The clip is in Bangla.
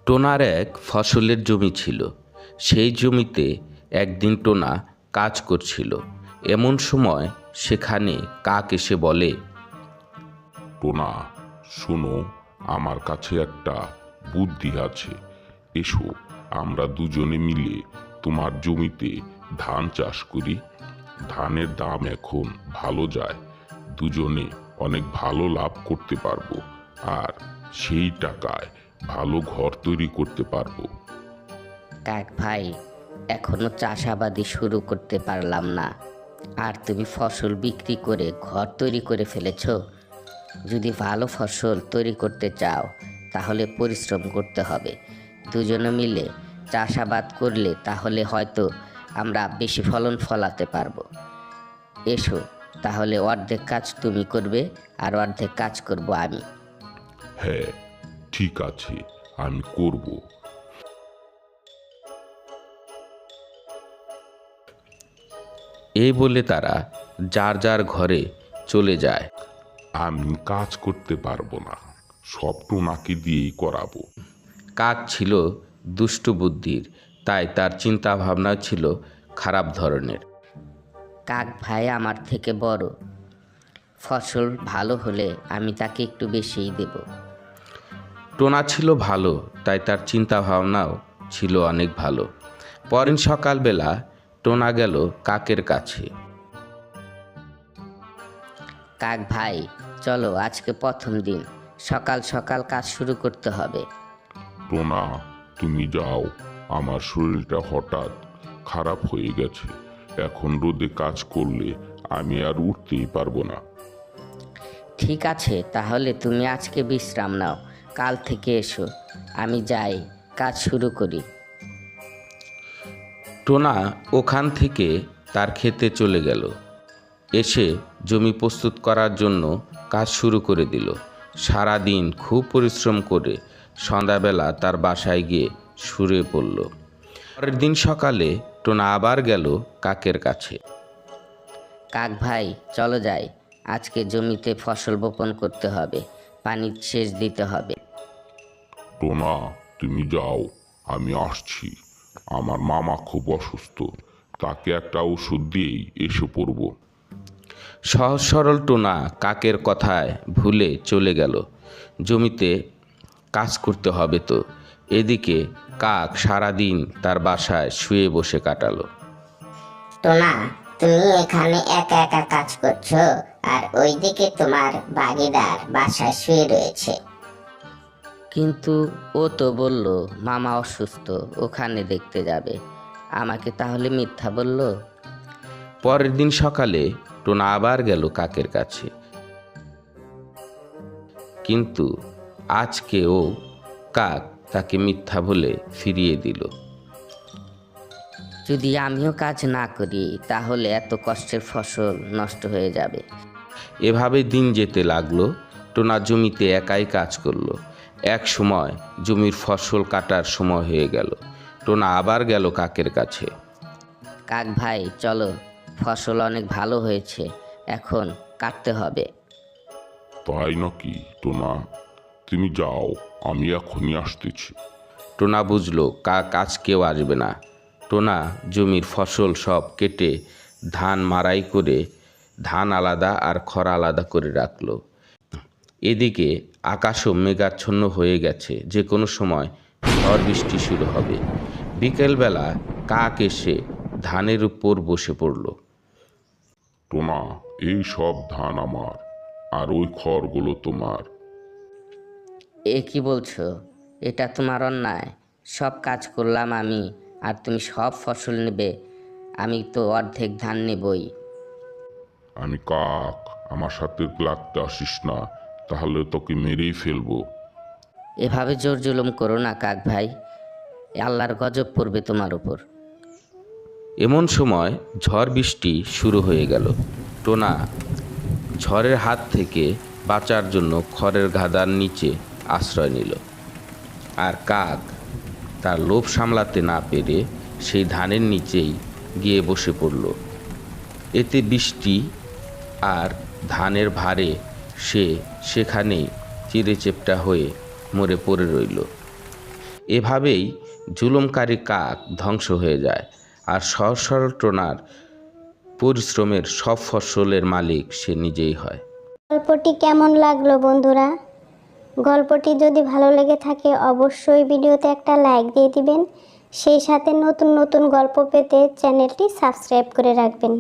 টোনার এক ফসলের জমি ছিল। সেই জমিতে একদিন টোনা কাজ করছিল। এমন সময় সেখানে কাক এসে বলে, টোনা, শোনো, আমার কাছে একটা বুদ্ধি আছে। এসো, আমরা দুজনে মিলে তোমার জমিতে ধান চাষ করি। ধানের দাম এখন ভালো যায়, দুজনে অনেক ভালো লাভ করতে পারবো, আর সেই টাকায় ভালো ঘর তৈরি করতে পারবো। কাক ভাই, এখনো চাষাবাদি শুরু করতে পারলাম না, আর তুমি ফসল বিক্রি করে ঘর তৈরি করে ফেলেছ। যদি ভালো ফসল তৈরি করতে চাও তাহলে পরিশ্রম করতে হবে। দুজনে মিলে চাষাবাদ করলে তাহলে হয়তো আমরা বেশি ফলন ফলাতে পারবো। এসো, তাহলে অর্ধেক কাজ তুমি করবে আর অর্ধেক কাজ করব আমি। হ্যাঁ, ঠিক আছে, আমি করব। এই বলে তারা যার যার ঘরে চলে যায়। আমি কাজ করতে পারবো না, সব টোনাকে দিয়েই করাবো। কাক ছিল দুষ্ট বুদ্ধির, তাই তার চিন্তা ভাবনা ছিল খারাপ ধরনের। কাক ভাই আমার থেকে বড়, ফসল ভালো হলে আমি তাকে একটু বেশিই দেব। টোনা ছিল ভালো, তাই তার চিন্তা ভাবনাও ছিল অনেক ভালো। পরদিন সকালবেলা টোনা গেল কাকের কাছে। কাক ভাই, চলো, আজকে প্রথম দিন, সকাল সকাল কাজ শুরু করতে হবে। টোনা, তুমি যাও, আমার শরীরটা হঠাৎ খারাপ হয়ে গেছে। এখন রোদে কাজ করলে আমি আর উঠতেই পারবো না। ঠিক আছে, তাহলে তুমি আজকে বিশ্রাম নাও, কাল থেকে এসো, আমি যাই, কাজ শুরু করি। টোনা ওখান থেকে তার ক্ষেতে চলে গেল। এসে জমি প্রস্তুত করার জন্য কাজ শুরু করে দিল। সারা দিন খুব পরিশ্রম করে সন্ধ্যাবেলা তার বাসায় গিয়ে শুয়ে পড়ল। পরের দিন সকালে টোনা আবার গেল কাকের কাছে। কাক ভাই, চলো যাই, আজকে জমিতে ফসল বপন করতে হবে, পানি সেচ দিতে হবে। টোনা, তুমি যাও, আমি আসছি। আমার মামা খুব অসুস্থ, তাকে একটা ওষুধ দিয়েই এসে পড়ব। সহজ সরল টোনা কাকের কথায় ভুলে চলে গেল। জমিতে কাজ করতে হবে তো। এদিকে কাক সারাদিন তার বাসায় শুয়ে বসে কাটালো। টোনা, তুমি এখানে একা একা কাজ করছো, আর ওইদিকে তোমার ভাগিদার বাসায় শুয়ে রয়েছে। কিন্তু ও তো বলল মামা অসুস্থ, ওখানে দেখতে যাবে, আমাকে তাহলে মিথ্যা বলল। পরের দিন সকালে টোনা আবার গেল কাকের কাছে, কিন্তু আজকেও কাক তাকে মিথ্যা বলে ফিরিয়ে দিল। যদি আমিও কাজ না করি তাহলে এত কষ্টের ফসল নষ্ট হয়ে যাবে। এভাবে দিন যেতে লাগলো। টোনা জমিতে একাই কাজ করলো। এক সময় জমির ফসল কাটার সময় হয়ে গেল। টোনা আবার গেল কাকের কাছে। কাক ভাই, চলো, ফসল অনেক ভালো হয়েছে, এখন কাটতে হবে। তাই নাকি টোনা? তুমি যাও, আমি এখনই আসতেছি। টোনা বুঝলো কাক আজকেও আসবে না। টোনা জমির ফসল সব কেটে ধান মাড়াই করে ধান আলাদা আর খড় আলাদা করে রাখলো। এদিকে আকাশও মেঘাচ্ছন্ন হয়ে গেছে, যে কোনো সময় ঝড় বৃষ্টি শুরু হবে। বিকেলবেলা কাক এসে ধানের উপর বসে পড়ল। টোনা, এই সব ধান আমার, আর ওই খড়গুলো তোমার। এ কি বলছো? এটা তোমার অন্যায়। সব কাজ করলাম আমি, আর তুমি সব ফসল নেবে? আমি তো অর্ধেক ধান নেবই। আমি কাক, আমার সাথে লাগতে আসিস না, তাহলে তোকে মেরেই ফেলবো। এভাবে জোর জুলুম করো না কাক ভাই, আল্লাহর গজব পড়বে তোমার উপর। এমন সময় ঝড় বৃষ্টি শুরু হয়ে গেল। টোনা ঝড়ের হাত থেকে বাঁচার জন্য খড়ের গাদার নিচে আশ্রয় নিল। আর কাক তার লোভ সামলাতে না পেরে সেই ধানের নিচেই গিয়ে বসে পড়ল। এতে বৃষ্টি আর ধানের ভারে সে সেখানেই চিরেচেপ্টা হয়ে মরে পড়ে রইল। এভাবেই জুলুমকারী কাক ধ্বংস হয়ে যায়, আর সহজ সরল টোনার পরিশ্রমের সব ফসলের মালিক সে নিজেই হয়। গল্পটি কেমন লাগলো বন্ধুরা? গল্পটি যদি ভালো লেগে থাকে অবশ্যই ভিডিওতে একটা লাইক দিয়ে দিবেন। সেই সাথে নতুন নতুন গল্প পেতে চ্যানেলটি সাবস্ক্রাইব করে রাখবেন।